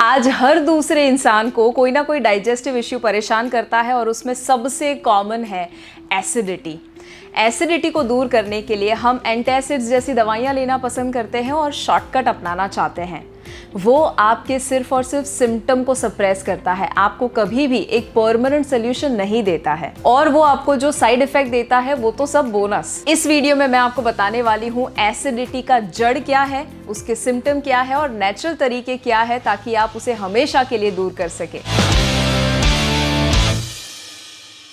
आज हर दूसरे इंसान को कोई ना कोई डाइजेस्टिव इश्यू परेशान करता है और उसमें सबसे कॉमन है एसिडिटी। एसिडिटी को दूर करने के लिए हम एंटासिड्स जैसी दवाइयाँ लेना पसंद करते हैं और शॉर्टकट अपनाना चाहते हैं। वो आपके सिर्फ और सिर्फ सिम्टम को सप्रेस करता है, आपको कभी भी एक परमानेंट सोल्यूशन नहीं देता है और वो आपको जो साइड इफेक्ट देता है वो तो सब बोनस। इस वीडियो में मैं आपको बताने वाली हूँ एसिडिटी का जड़ क्या है, उसके सिम्टम क्या है और नेचुरल तरीके क्या है ताकि आप उसे हमेशा के लिए दूर कर सके।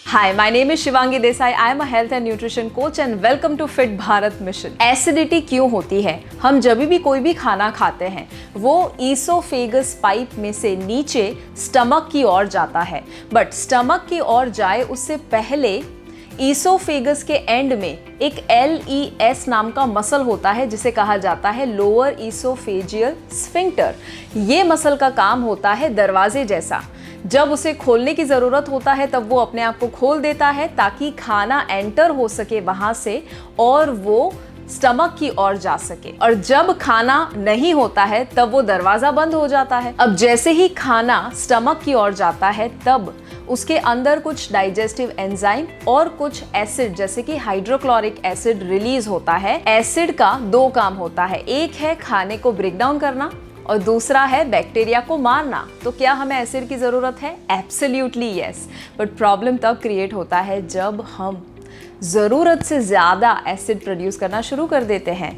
Hi, my name is Shivangi Desai. I am a health and nutrition coach and welcome to Fit Bharat Mission. Acidity क्यों होती है? हम जब भी कोई भी खाना खाते हैं वो ईसोफेगस पाइप में से नीचे स्टमक की ओर जाता है, बट स्टमक की ओर जाए उससे पहले ईसोफेगस के एंड में एक LES नाम का मसल होता है जिसे कहा जाता है लोअर ईसोफेजियल स्फिंक्टर। ये मसल का काम होता है दरवाजे जैसा। जब उसे खोलने की ज़रूरत होता है तब वो अपने आप को खोल देता है ताकि खाना एंटर हो सके वहाँ से और वो स्टमक की ओर जा सके, और जब खाना नहीं होता है तब वो दरवाज़ा बंद हो जाता है। अब जैसे ही खाना स्टमक की ओर जाता है तब उसके अंदर कुछ डाइजेस्टिव एंजाइम और कुछ एसिड जैसे कि हाइड्रोक्लोरिक एसिड रिलीज होता है। एसिड का दो काम होता है, एक है खाने को ब्रेक डाउन करना और दूसरा है बैक्टीरिया को मारना। तो क्या हमें एसिड की ज़रूरत है? एब्सोल्युटली यस, बट प्रॉब्लम तब क्रिएट होता है जब हम ज़रूरत से ज़्यादा एसिड प्रोड्यूस करना शुरू कर देते हैं।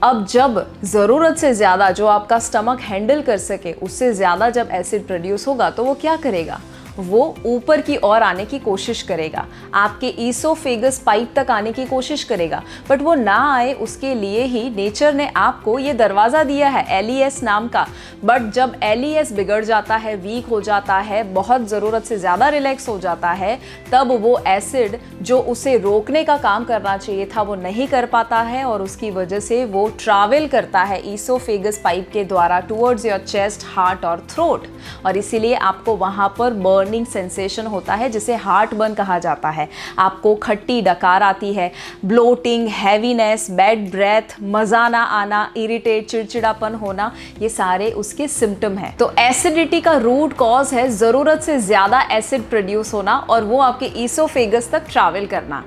अब जब ज़रूरत से ज़्यादा जो आपका स्टमक हैंडल कर सके उससे ज़्यादा जब एसिड प्रोड्यूस होगा तो वो क्या करेगा? वो ऊपर की ओर आने की कोशिश करेगा, आपके ईसोफेगस पाइप तक आने की कोशिश करेगा, बट वो ना आए उसके लिए ही नेचर ने आपको ये दरवाज़ा दिया है LES नाम का। बट जब LES बिगड़ जाता है, वीक हो जाता है, बहुत ज़रूरत से ज़्यादा रिलैक्स हो जाता है, तब वो एसिड जो उसे रोकने का काम करना चाहिए था वो नहीं कर पाता है और उसकी वजह से वो ट्रैवल करता है ईसोफेगस पाइप के द्वारा टुवर्ड्स योर चेस्ट, हार्ट और थ्रोट, और इसीलिए आपको वहाँ पर बर्निंग सेंसेशन होता है जिसे हार्ट बर्न कहा जाता है। आपको खट्टी डकार आती है, ब्लोटिंग, हैवीनेस, बैड ब्रेथ, मज़ा ना आना, इरिटेट, चिड़चिड़ापन होना, ये सारे उसके सिम्टम हैं। तो एसिडिटी का रूट कॉज है ज़रूरत से ज़्यादा एसिड प्रोड्यूस होना और वो आपके ईसोफेगस तक ट्रैवल करना।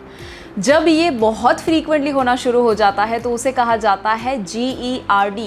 जब ये बहुत फ्रीक्वेंटली होना शुरू हो जाता है तो उसे कहा जाता है GERD,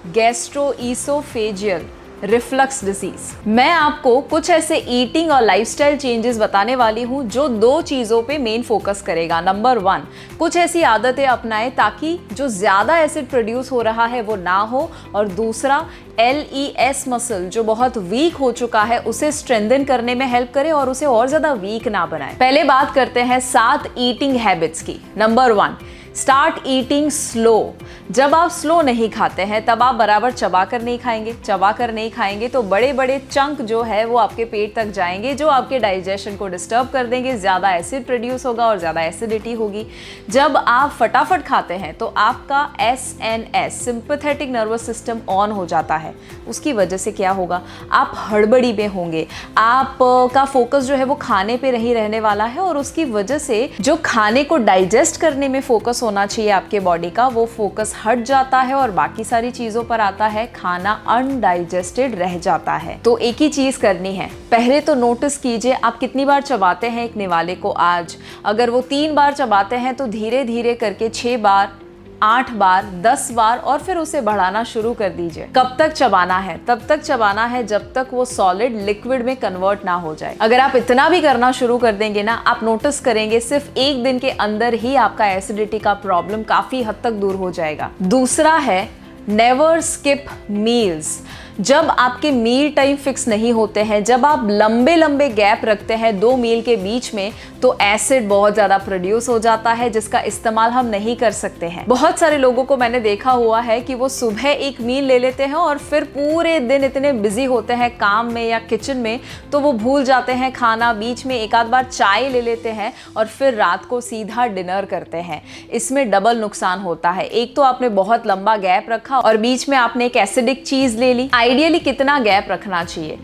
गैस्ट्रोईसोफेजियल रिफ्लक्स डिसीज। मैं आपको कुछ ऐसे ईटिंग और लाइफस्टाइल चेंजेस बताने वाली हूँ जो दो चीज़ों पे मेन फोकस करेगा। नंबर 1, कुछ ऐसी आदतें अपनाएं ताकि जो ज़्यादा एसिड प्रोड्यूस हो रहा है वो ना हो, और दूसरा LES मसल जो बहुत वीक हो चुका है उसे स्ट्रेंथन करने में हेल्प करे और उसे और ज़्यादा वीक ना बनाए। पहले बात करते हैं 7 ईटिंग हैबिट्स की। Number 1, start eating slow. जब आप स्लो नहीं खाते हैं तब आप बराबर चबा कर नहीं खाएंगे। चबा कर नहीं खाएंगे तो बड़े बड़े चंक जो है वो आपके पेट तक जाएंगे जो आपके डाइजेशन को डिस्टर्ब कर देंगे, ज़्यादा एसिड प्रोड्यूस होगा और ज़्यादा एसिडिटी होगी। जब आप फटाफट खाते हैं तो आपका SNS sympathetic nervous system on हो जाता है। उसकी वजह से क्या होगा? आप हड़बड़ी में होंगे, आपका फोकस जो है वो खाने पे नहीं रहने वाला है और उसकी वजह से जो खाने को डाइजेस्ट करने में फोकस होना चाहिए आपके बॉडी का वो फोकस हट जाता है और बाकी सारी चीज़ों पर आता है, खाना अनडाइजेस्टेड रह जाता है। तो एक ही चीज़ करनी है, पहले तो नोटिस कीजिए आप कितनी बार चबाते हैं एक निवाले को। आज अगर वो 3 बार चबाते हैं तो धीरे धीरे करके 6 बार, 8 बार, 10 बार और फिर उसे बढ़ाना शुरू कर दीजिए। कब तक चबाना है? तब तक चबाना है जब तक वो सॉलिड लिक्विड में कन्वर्ट ना हो जाए। अगर आप इतना भी करना शुरू कर देंगे ना, आप नोटिस करेंगे सिर्फ 1 दिन के अंदर ही आपका एसिडिटी का प्रॉब्लम काफी हद तक दूर हो जाएगा। दूसरा है नेवर स्किप मील्स। जब आपके मील टाइम फिक्स नहीं होते हैं, जब आप लंबे लंबे गैप रखते हैं 2 मील के बीच में, तो एसिड बहुत ज़्यादा प्रोड्यूस हो जाता है जिसका इस्तेमाल हम नहीं कर सकते हैं। बहुत सारे लोगों को मैंने देखा हुआ है कि वो सुबह एक मील ले लेते हैं और फिर पूरे दिन इतने बिजी होते हैं काम में या किचन में तो वो भूल जाते हैं खाना, बीच में एक आध बार चाय ले लेते हैं और फिर रात को सीधा डिनर करते हैं। इसमें डबल नुकसान होता है। एक तो आपने बहुत लंबा गैप रखा और बीच में आपने एक एसिडिक चीज़ ले ली। आइडियली कितना गैप रखना चाहिए?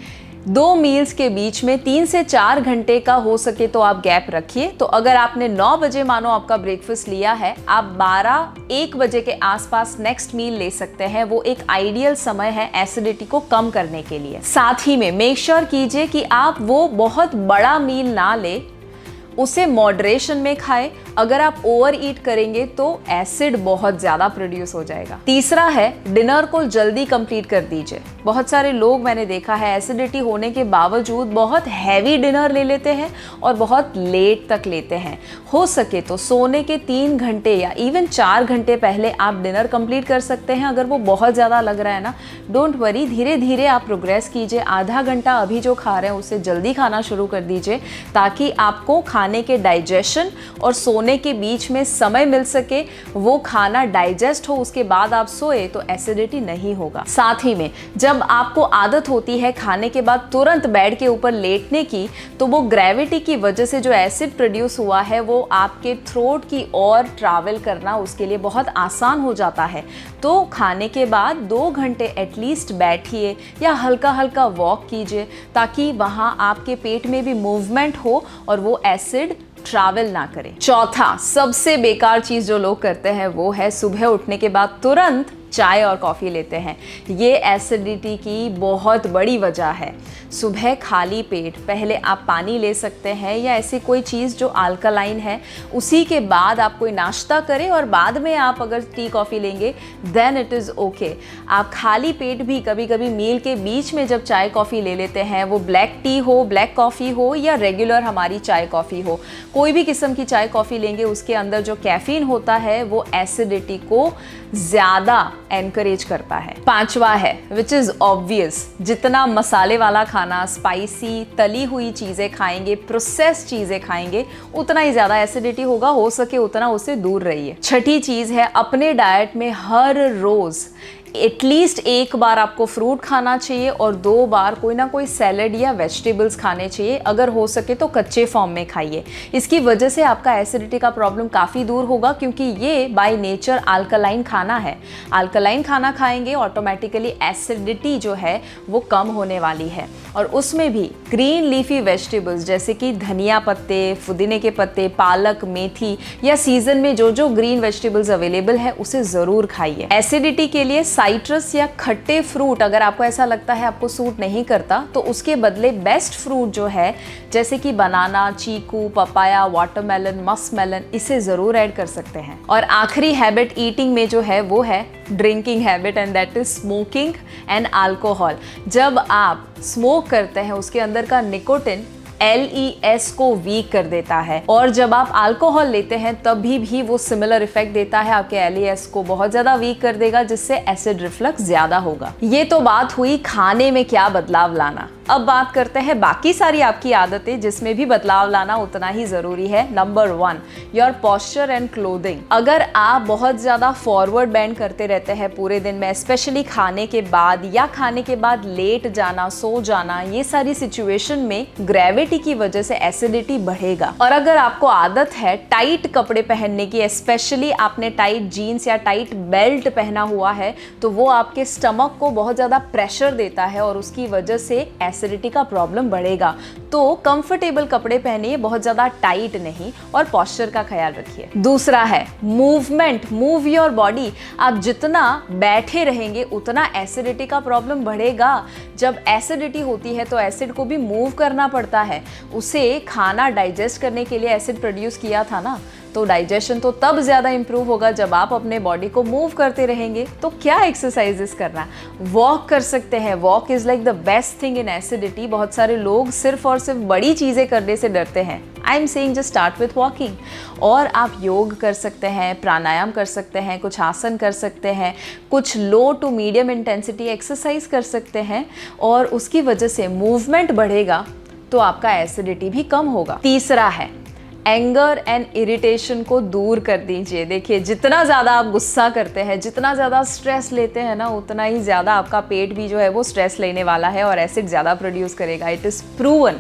2 मील्स के बीच में 3 से 4 घंटे का हो सके तो आप गैप रखिए। तो अगर आपने 9 बजे मानो आपका ब्रेकफास्ट लिया है, आप 12-1 बजे के आसपास नेक्स्ट मील ले सकते हैं। वो एक आइडियल समय है एसिडिटी को कम करने के लिए। साथ ही में मेक श्योर कीजिए कि आप वो बहुत बड़ा मील ना ले, उसे मॉडरेशन में खाएं। अगर आप ओवर ईट करेंगे तो एसिड बहुत ज़्यादा प्रोड्यूस हो जाएगा। तीसरा है, डिनर को जल्दी कंप्लीट कर दीजिए। बहुत सारे लोग मैंने देखा है एसिडिटी होने के बावजूद बहुत हैवी डिनर ले लेते हैं और बहुत लेट तक लेते हैं। हो सके तो सोने के 3 घंटे या इवन 4 घंटे पहले आप डिनर कंप्लीट कर सकते हैं। अगर वो बहुत ज़्यादा लग रहा है ना, डोंट वरी, धीरे धीरे आप प्रोग्रेस कीजिए। आधा घंटा अभी जो खा रहे हैं उससे जल्दी खाना शुरू कर दीजिए, ताकि आपको खाने के डाइजेशन और सोने के बीच में समय मिल सके। वो खाना डाइजेस्ट हो, उसके बाद आप सोए तो एसिडिटी नहीं होगा। साथ ही में जब आपको आदत होती है खाने के बाद तुरंत बेड के ऊपर लेटने की, तो वो ग्रेविटी की वजह से जो एसिड प्रोड्यूस हुआ है वो आपके थ्रोट की ओर ट्रैवल करना उसके लिए बहुत आसान हो जाता है। तो खाने के बाद 2 घंटे एटलीस्ट बैठिए या हल्का हल्का वॉक कीजिए, ताकि वहाँ आपके पेट में भी मूवमेंट हो और वो एसिड ट्रैवल ना करें। चौथा सबसे बेकार चीज़ जो लोग करते हैं वो है सुबह उठने के बाद तुरंत चाय और कॉफ़ी लेते हैं। ये एसिडिटी की बहुत बड़ी वजह है। सुबह खाली पेट पहले आप पानी ले सकते हैं या ऐसी कोई चीज़ जो अल्कलाइन है, उसी के बाद आप कोई नाश्ता करें और बाद में आप अगर टी कॉफ़ी लेंगे देन इट इज़ ओके। आप खाली पेट भी कभी कभी मील के बीच में जब चाय कॉफ़ी ले लेते हैं, वो ब्लैक टी हो, ब्लैक कॉफ़ी हो या रेगुलर हमारी चाय कॉफ़ी हो, कोई भी किस्म की चाय कॉफ़ी लेंगे, उसके अंदर जो कैफीन होता है वो एसिडिटी को ज़्यादा एनकरेज करता है। पांचवा है विच इज़ ऑब्वियस, जितना मसाले वाला खाना, स्पाइसी तली हुई चीज़ें खाएंगे, प्रोसेस चीज़ें खाएंगे, उतना ही ज़्यादा एसिडिटी होगा। हो सके उतना उससे दूर रहिए। छठी चीज़ है, अपने डाइट में हर रोज़ एटलीस्ट 1 बार आपको फ्रूट खाना चाहिए और 2 बार कोई ना कोई सैलड या वेजिटेबल्स खाने चाहिए। अगर हो सके तो कच्चे फॉर्म में खाइए। इसकी वजह से आपका एसिडिटी का प्रॉब्लम काफ़ी दूर होगा, क्योंकि ये बाय नेचर अल्कलाइन खाना है। अल्कलाइन खाना खाएंगे ऑटोमेटिकली एसिडिटी जो है वो कम होने वाली है। और उसमें भी ग्रीन लीफी वेजिटेबल्स जैसे कि धनिया पत्ते, पुदीने के पत्ते, पालक, मेथी या सीजन में जो जो ग्रीन वेजिटेबल्स अवेलेबल है उसे ज़रूर खाइए। एसिडिटी के लिए साइट्रस या खट्टे फ्रूट, अगर आपको ऐसा लगता है आपको सूट नहीं करता, तो उसके बदले बेस्ट फ्रूट जो है जैसे कि बनाना, चीकू, पपाया, वाटरमेलन, मस्कमेलन, इसे ज़रूर ऐड कर सकते हैं। और आखिरी हैबिट ईटिंग में जो है वो है drinking habit, and that is smoking and alcohol. जब आप स्मोक करते हैं उसके अंदर का निकोटिन LES को वीक कर देता है, और जब आप अल्कोहल लेते हैं तभी भी वो सिमिलर इफेक्ट देता है, आपके LES को बहुत ज़्यादा वीक कर देगा, जिससे एसिड रिफ्लक्स ज़्यादा होगा। ये तो बात हुई खाने में क्या बदलाव लाना। अब बात करते हैं बाकी सारी आपकी आदतें जिसमें भी बदलाव लाना उतना ही ज़रूरी है। Number 1, your posture and clothing. अगर आप बहुत ज़्यादा फॉरवर्ड बेंड करते रहते हैं पूरे दिन में, स्पेशली खाने के बाद या खाने के बाद लेट जाना, सो जाना, ये सारी सिचुएशन में ग्रेविटी की वजह से एसिडिटी बढ़ेगा। और अगर आपको आदत है टाइट कपड़े पहनने की, स्पेशली आपने टाइट जीन्स या टाइट बेल्ट पहना हुआ है, तो वो आपके स्टमक को बहुत ज़्यादा प्रेशर देता है और उसकी वजह से एसिडिटी का प्रॉब्लम बढ़ेगा। तो कंफर्टेबल कपड़े पहनिए, बहुत ज़्यादा टाइट नहीं, और पोस्चर का ख्याल रखिए। दूसरा है मूवमेंट, मूव योर बॉडी। आप जितना बैठे रहेंगे उतना एसिडिटी का प्रॉब्लम बढ़ेगा। जब एसिडिटी होती है तो एसिड को भी मूव करना पड़ता है। उसे खाना डाइजेस्ट करने के लिए एसिड प्रोड्यूस किया था ना, तो डाइजेशन तो तब ज़्यादा इंप्रूव होगा जब आप अपने बॉडी को मूव करते रहेंगे। तो क्या एक्सरसाइजेस करना, वॉक कर सकते हैं। Walk is like the best thing in acidity. बहुत सारे लोग सिर्फ और सिर्फ बड़ी चीज़ें करने से डरते हैं। I am saying just start with walking. और आप योग कर सकते हैं, प्राणायाम कर सकते हैं, कुछ आसन कर सकते हैं, कुछ लो टू मीडियम इंटेंसिटी एक्सरसाइज कर सकते हैं, और उसकी वजह से मूवमेंट बढ़ेगा तो आपका एसिडिटी भी कम होगा। तीसरा है एंगर एंड इरिटेशन को दूर कर दीजिए। देखिए, जितना ज़्यादा आप गुस्सा करते हैं, जितना ज़्यादा स्ट्रेस लेते हैं ना, उतना ही ज़्यादा आपका पेट भी जो है वो स्ट्रेस लेने वाला है और एसिड ज़्यादा प्रोड्यूस करेगा। इट इज़ प्रूवन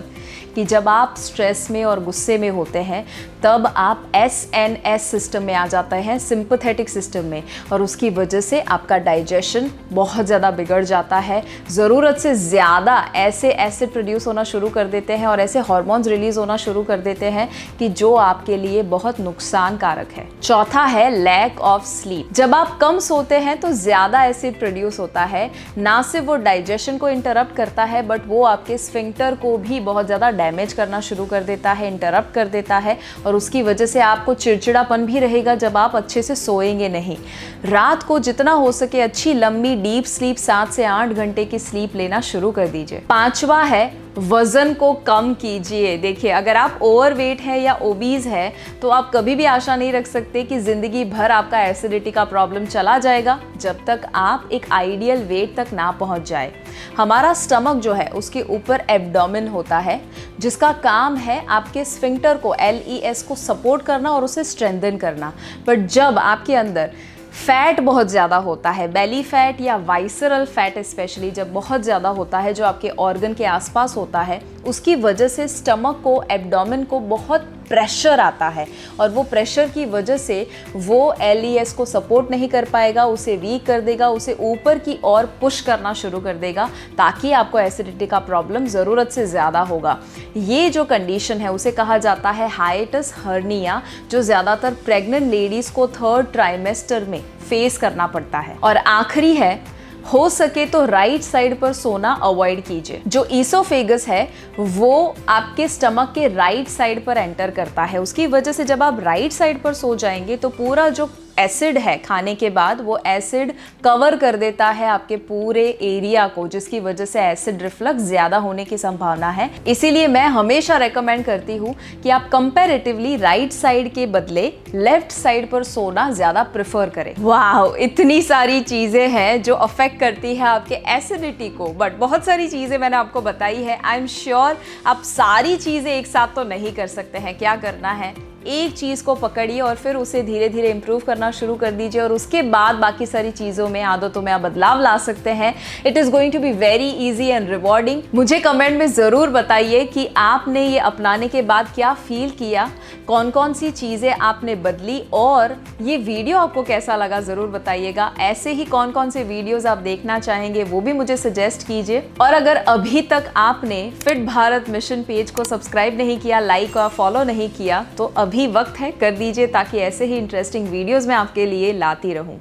कि जब आप स्ट्रेस में और गुस्से में होते हैं तब आप SNS सिस्टम में आ जाते हैं, सिंपैथेटिक सिस्टम में, और उसकी वजह से आपका डाइजेशन बहुत ज़्यादा बिगड़ जाता है। ज़रूरत से ज़्यादा ऐसे एसिड प्रोड्यूस होना शुरू कर देते हैं और ऐसे हार्मोन्स रिलीज होना शुरू कर देते हैं कि जो आपके लिए बहुत नुकसान कारक है। चौथा है लैक ऑफ स्लीप। जब आप कम सोते हैं तो ज़्यादा एसिड प्रोड्यूस होता है। ना सिर्फ वो डाइजेशन को इंटरप्ट करता है बट वो आपके स्फिंक्टर को भी बहुत ज़्यादा डैमेज करना शुरू कर देता है, इंटरप्ट कर देता है, और उसकी वजह से आपको चिड़चिड़ापन भी रहेगा जब आप अच्छे से सोएंगे नहीं। रात को जितना हो सके अच्छी लंबी डीप स्लीप 7 से 8 घंटे की स्लीप लेना शुरू कर दीजिए। पांचवा है वज़न को कम कीजिए। देखिए, अगर आप ओवरवेट है या ओबीज है तो आप कभी भी आशा नहीं रख सकते कि ज़िंदगी भर आपका एसिडिटी का प्रॉब्लम चला जाएगा जब तक आप एक आइडियल वेट तक ना पहुंच जाए। हमारा स्टमक जो है उसके ऊपर एब्डोमेन होता है जिसका काम है आपके स्फिंक्टर को, LES को सपोर्ट करना और उसे स्ट्रेंथन करना। बट जब आपके अंदर फैट बहुत ज़्यादा होता है, बेली फैट या वाइसरल फैट स्पेशली जब बहुत ज़्यादा होता है जो आपके ऑर्गन के आसपास होता है, उसकी वजह से स्टमक को, एब्डोमेन को बहुत प्रेशर आता है और वो प्रेशर की वजह से वो LES को सपोर्ट नहीं कर पाएगा, उसे वीक कर देगा, उसे ऊपर की ओर पुश करना शुरू कर देगा ताकि आपको एसिडिटी का प्रॉब्लम ज़रूरत से ज़्यादा होगा। ये जो कंडीशन है उसे कहा जाता है हाइटस हर्निया, जो ज़्यादातर प्रेग्नेंट लेडीज़ को 3rd ट्राइमेस्टर में फेस करना पड़ता है। और आखिरी है, हो सके तो राइट साइड पर सोना अवॉइड कीजिए। जो ईसोफेगस है वो आपके स्टमक के राइट साइड पर एंटर करता है, उसकी वजह से जब आप राइट साइड पर सो जाएंगे तो पूरा जो एसिड है खाने के बाद वो एसिड कवर कर देता है आपके पूरे एरिया को, जिसकी वजह से एसिड रिफ्लक्स ज़्यादा होने की संभावना है। इसीलिए मैं हमेशा रेकमेंड करती हूँ कि आप कंपैरेटिवली राइट साइड के बदले लेफ्ट साइड पर सोना ज़्यादा प्रेफर करें। वाह, इतनी सारी चीज़ें हैं जो अफेक्ट करती है आपके एसिडिटी को, बट बहुत सारी चीज़ें मैंने आपको बताई है। आई एम श्योर आप सारी चीज़ें एक साथ तो नहीं कर सकते हैं। क्या करना है, एक चीज़ को पकड़िए और फिर उसे धीरे धीरे इम्प्रूव करना शुरू कर दीजिए और उसके बाद बाकी सारी चीज़ों में, आदतों में आप बदलाव ला सकते हैं। It is going to be very easy and rewarding. मुझे कमेंट में ज़रूर बताइए कि आपने ये अपनाने के बाद क्या फील किया, कौन कौन सी चीज़ें आपने बदली, और ये वीडियो आपको कैसा लगा ज़रूर बताइएगा। ऐसे ही कौन कौन से वीडियोज़ आप देखना चाहेंगे वो भी मुझे सजेस्ट कीजिए। और अगर अभी तक आपने फिट भारत मिशन पेज को सब्सक्राइब नहीं किया, लाइक और फॉलो नहीं किया, तो अभी वक्त है, कर दीजिए ताकि ऐसे ही इंटरेस्टिंग वीडियोस मैं आपके लिए लाती रहूं।